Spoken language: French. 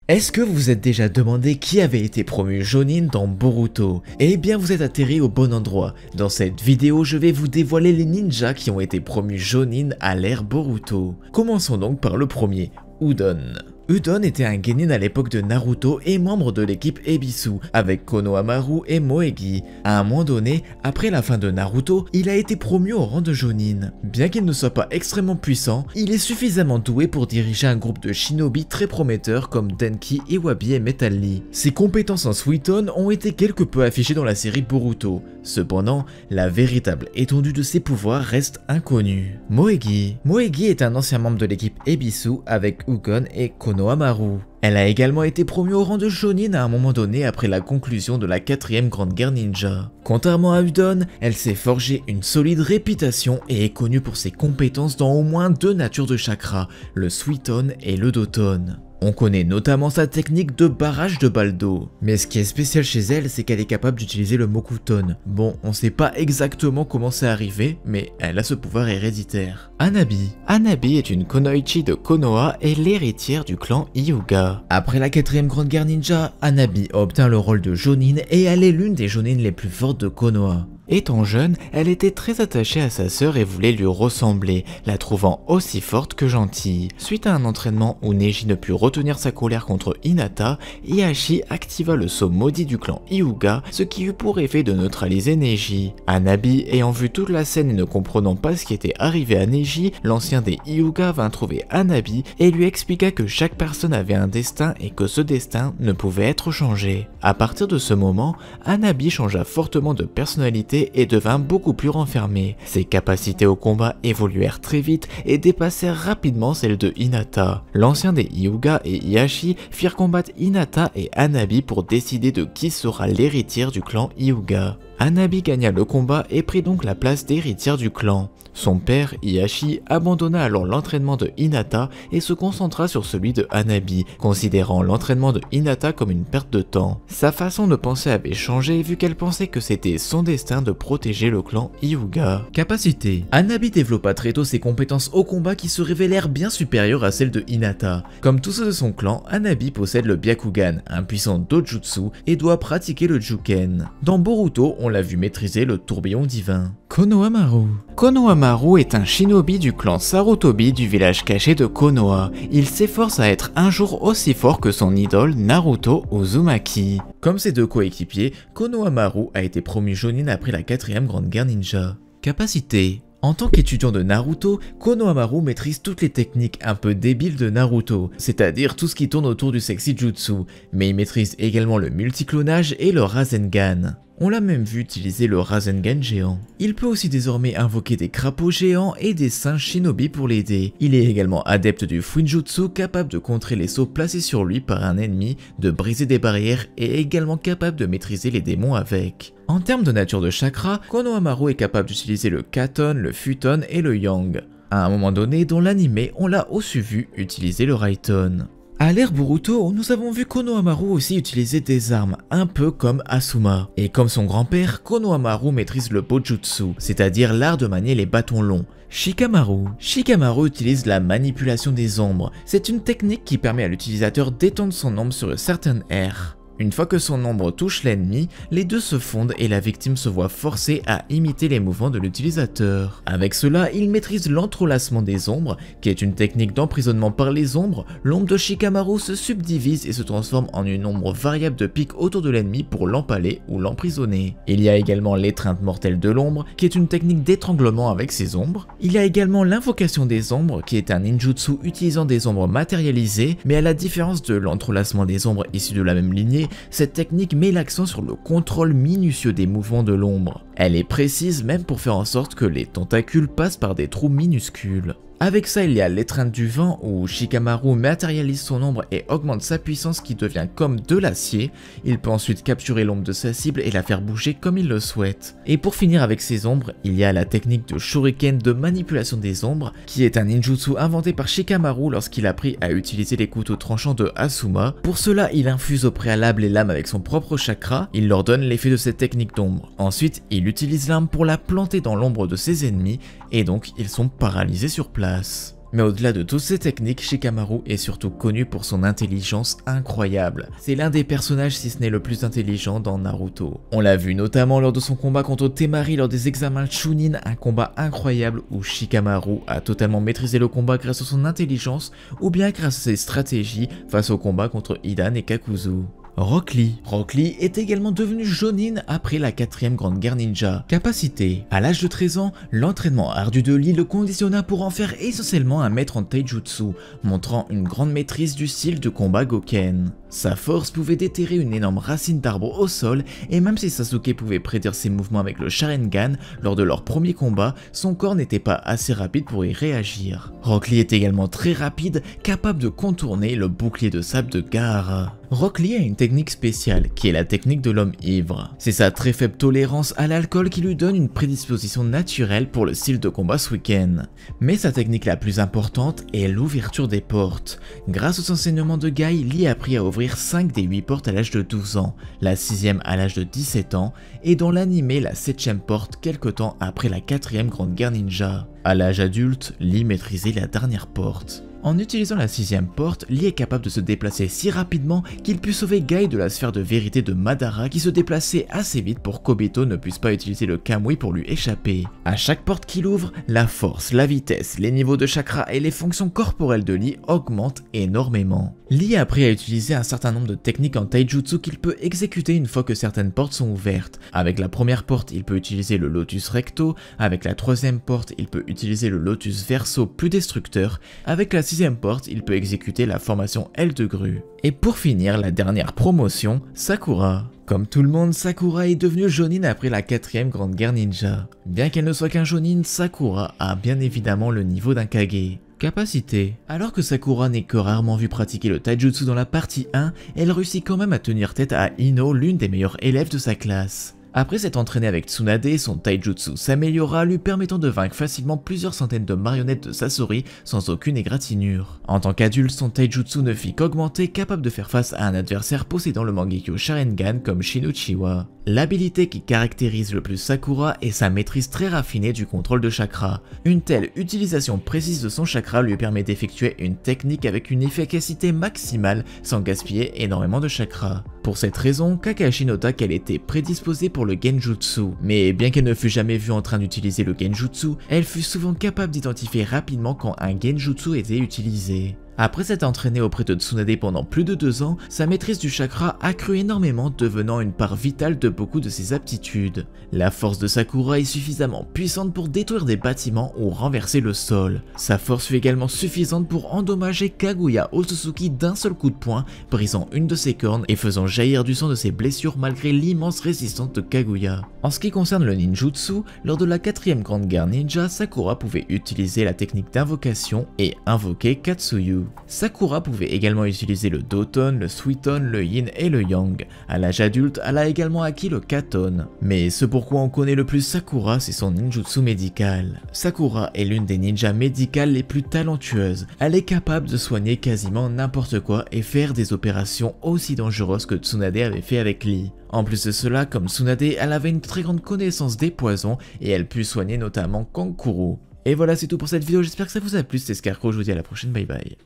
Est-ce que vous vous êtes déjà demandé qui avait été promu Jonin dans Boruto? Eh bien vous êtes atterri au bon endroit. Dans cette vidéo je vais vous dévoiler les ninjas qui ont été promus Jonin à l'ère Boruto. Commençons donc par le premier, Udon. Udon était un genin à l'époque de Naruto et membre de l'équipe Ebisu, avec Konohamaru et Moegi. À un moment donné, après la fin de Naruto, il a été promu au rang de Jonin. Bien qu'il ne soit pas extrêmement puissant, il est suffisamment doué pour diriger un groupe de shinobi très prometteurs comme Denki, Iwabi et Metal Lee. Ses compétences en Suiton ont été quelque peu affichées dans la série Boruto. Cependant, la véritable étendue de ses pouvoirs reste inconnue. Moegi est un ancien membre de l'équipe Ebisu avec Ugon et Konohamaru. Elle a également été promue au rang de Jonin à un moment donné après la conclusion de la 4ème Grande Guerre Ninja. Contrairement à Udon, elle s'est forgée une solide réputation et est connue pour ses compétences dans au moins deux natures de chakra, le Suiton et le Doton. On connaît notamment sa technique de barrage de balles d'eau. Mais ce qui est spécial chez elle, c'est qu'elle est capable d'utiliser le Mokuton. Bon, on sait pas exactement comment c'est arrivé, mais elle a ce pouvoir héréditaire. Hanabi est une Kunoichi de Konoha et l'héritière du clan Hyuga. Après la 4ème Grande Guerre Ninja, Hanabi obtient le rôle de Jonin et elle est l'une des Jonin les plus fortes de Konoha. Étant jeune, elle était très attachée à sa sœur et voulait lui ressembler, la trouvant aussi forte que gentille. Suite à un entraînement où Neji ne put retenir sa colère contre Hinata, Ieyashi activa le sceau maudit du clan Hyuga, ce qui eut pour effet de neutraliser Neji. Hanabi, ayant vu toute la scène et ne comprenant pas ce qui était arrivé à Neji, l'ancien des Hyuga vint trouver Hanabi et lui expliqua que chaque personne avait un destin et que ce destin ne pouvait être changé. À partir de ce moment, Hanabi changea fortement de personnalité et devint beaucoup plus renfermé. Ses capacités au combat évoluèrent très vite et dépassèrent rapidement celles de Hinata. L'ancien des Hyuga et Ieyashi firent combattre Hinata et Hanabi pour décider de qui sera l'héritière du clan Hyuga. Hanabi gagna le combat et prit donc la place d'héritière du clan. Son père, Ieyashi, abandonna alors l'entraînement de Hinata et se concentra sur celui de Hanabi, considérant l'entraînement de Hinata comme une perte de temps. Sa façon de penser avait changé vu qu'elle pensait que c'était son destin de protéger le clan Hyuga. Capacité. Hanabi développa très tôt ses compétences au combat qui se révélèrent bien supérieures à celles de Hinata. Comme tous ceux de son clan, Hanabi possède le Byakugan, un puissant dojutsu, et doit pratiquer le Juken. Dans Boruto, on l'a vu maîtriser le tourbillon divin. Konohamaru est un shinobi du clan Sarutobi du village caché de Konoha. Il s'efforce à être un jour aussi fort que son idole Naruto Uzumaki. Comme ses deux coéquipiers, Konohamaru a été promu Jonin après la 4ème Grande Guerre Ninja. Capacité. En tant qu'étudiant de Naruto, Konohamaru maîtrise toutes les techniques un peu débiles de Naruto, c'est-à-dire tout ce qui tourne autour du sexy jutsu, mais il maîtrise également le multiclonage et le Rasengan. On l'a même vu utiliser le Rasengan géant. Il peut aussi désormais invoquer des crapauds géants et des singes shinobi pour l'aider. Il est également adepte du Fuinjutsu, capable de contrer les sauts placés sur lui par un ennemi, de briser des barrières et également capable de maîtriser les démons avec. En termes de nature de chakra, Konohamaru est capable d'utiliser le Katon, le Futon et le Yang. À un moment donné, dans l'anime, on l'a aussi vu utiliser le Raiton. À l'ère Boruto, nous avons vu Konohamaru aussi utiliser des armes, un peu comme Asuma. Et comme son grand-père, Konohamaru maîtrise le Bojutsu, c'est-à-dire l'art de manier les bâtons longs. Shikamaru utilise la manipulation des ombres. C'est une technique qui permet à l'utilisateur d'étendre son ombre sur une certaine aire. Une fois que son ombre touche l'ennemi, les deux se fondent et la victime se voit forcée à imiter les mouvements de l'utilisateur. Avec cela, il maîtrise l'entrelacement des ombres, qui est une technique d'emprisonnement par les ombres. L'ombre de Shikamaru se subdivise et se transforme en une ombre variable de pics autour de l'ennemi pour l'empaler ou l'emprisonner. Il y a également l'étreinte mortelle de l'ombre, qui est une technique d'étranglement avec ses ombres. Il y a également l'invocation des ombres, qui est un ninjutsu utilisant des ombres matérialisées, mais à la différence de l'entrelacement des ombres issus de la même lignée, cette technique met l'accent sur le contrôle minutieux des mouvements de l'ombre. Elle est précise même pour faire en sorte que les tentacules passent par des trous minuscules. Avec ça, il y a l'étreinte du vent où Shikamaru matérialise son ombre et augmente sa puissance qui devient comme de l'acier. Il peut ensuite capturer l'ombre de sa cible et la faire bouger comme il le souhaite. Et pour finir avec ses ombres, il y a la technique de Shuriken de manipulation des ombres, qui est un ninjutsu inventé par Shikamaru lorsqu'il a appris à utiliser les couteaux tranchants de Asuma. Pour cela, il infuse au préalable les lames avec son propre chakra, il leur donne l'effet de cette technique d'ombre. Ensuite, il utilise l'arme pour la planter dans l'ombre de ses ennemis, et donc ils sont paralysés sur place. Mais au-delà de toutes ces techniques, Shikamaru est surtout connu pour son intelligence incroyable. C'est l'un des personnages si ce n'est le plus intelligent dans Naruto. On l'a vu notamment lors de son combat contre Temari lors des examens Chunin, un combat incroyable où Shikamaru a totalement maîtrisé le combat grâce à son intelligence ou bien grâce à ses stratégies face au combat contre Hidan et Kakuzu. Rock Lee. Rock Lee est également devenu Jonin après la 4ème grande guerre ninja. Capacité. À l'âge de 13 ans, l'entraînement ardu de Lee le conditionna pour en faire essentiellement un maître en taijutsu, montrant une grande maîtrise du style de combat Goken. Sa force pouvait déterrer une énorme racine d'arbre au sol, et même si Sasuke pouvait prédire ses mouvements avec le Sharingan, lors de leur premier combat, son corps n'était pas assez rapide pour y réagir. Rock Lee est également très rapide, capable de contourner le bouclier de sable de Gaara. Rock Lee a une technique spéciale, qui est la technique de l'homme ivre. C'est sa très faible tolérance à l'alcool qui lui donne une prédisposition naturelle pour le style de combat Suiken. Mais sa technique la plus importante est l'ouverture des portes. Grâce aux enseignements de Guy, Lee a appris à ouvrir 5 des 8 portes à l'âge de 12 ans, la 6ème à l'âge de 17 ans, et dans l'anime la 7ème porte quelque temps après la 4ème grande guerre ninja. À l'âge adulte, Lee maîtrisait la dernière porte. En utilisant la 6ème porte, Lee est capable de se déplacer si rapidement qu'il put sauver Guy de la sphère de vérité de Madara qui se déplaçait assez vite pour qu'Obito ne puisse pas utiliser le Kamui pour lui échapper. À chaque porte qu'il ouvre, la force, la vitesse, les niveaux de chakra et les fonctions corporelles de Lee augmentent énormément. Lee a appris à utiliser un certain nombre de techniques en taijutsu qu'il peut exécuter une fois que certaines portes sont ouvertes. Avec la première porte, il peut utiliser le Lotus Recto, avec la 3ème porte, il peut utiliser le Lotus Verso plus destructeur, avec la 6ème porte, il peut exécuter la formation L de grue. Et pour finir, la dernière promotion, Sakura. Comme tout le monde, Sakura est devenue Jonin après la 4ème grande guerre ninja. Bien qu'elle ne soit qu'un Jonin, Sakura a bien évidemment le niveau d'un Kage. Capacité. Alors que Sakura n'est que rarement vue pratiquer le taijutsu dans la partie 1, elle réussit quand même à tenir tête à Ino, l'une des meilleures élèves de sa classe. Après s'être entraîné avec Tsunade, son taijutsu s'améliora, lui permettant de vaincre facilement plusieurs centaines de marionnettes de Sasori sans aucune égratignure. En tant qu'adulte, son taijutsu ne fit qu'augmenter, capable de faire face à un adversaire possédant le Mangekyo Sharingan comme Shin Uchiwa. L'habilité qui caractérise le plus Sakura est sa maîtrise très raffinée du contrôle de chakra. Une telle utilisation précise de son chakra lui permet d'effectuer une technique avec une efficacité maximale sans gaspiller énormément de chakra. Pour cette raison, Kakashi nota qu'elle était prédisposée pour le Genjutsu, mais bien qu'elle ne fût jamais vue en train d'utiliser le Genjutsu, elle fut souvent capable d'identifier rapidement quand un Genjutsu était utilisé. Après s'être entraînée auprès de Tsunade pendant plus de 2 ans, sa maîtrise du chakra accrut énormément, devenant une part vitale de beaucoup de ses aptitudes. La force de Sakura est suffisamment puissante pour détruire des bâtiments ou renverser le sol. Sa force fut également suffisante pour endommager Kaguya Otsutsuki d'un seul coup de poing, brisant une de ses cornes et faisant jaillir du sang de ses blessures malgré l'immense résistance de Kaguya. En ce qui concerne le ninjutsu, lors de la 4ème grande guerre ninja, Sakura pouvait utiliser la technique d'invocation et invoquer Katsuyu. Sakura pouvait également utiliser le Doton, le Suiton, le Yin et le Yang. À l'âge adulte, elle a également acquis le Katon. Mais ce pourquoi on connaît le plus Sakura, c'est son ninjutsu médical. Sakura est l'une des ninjas médicales les plus talentueuses. Elle est capable de soigner quasiment n'importe quoi et faire des opérations aussi dangereuses que Tsunade avait fait avec Lee. En plus de cela, comme Tsunade, elle avait une très grande connaissance des poisons et elle put soigner notamment Kankuro. Et voilà, c'est tout pour cette vidéo, j'espère que ça vous a plu, c'était Scarecrow, je vous dis à la prochaine, bye bye.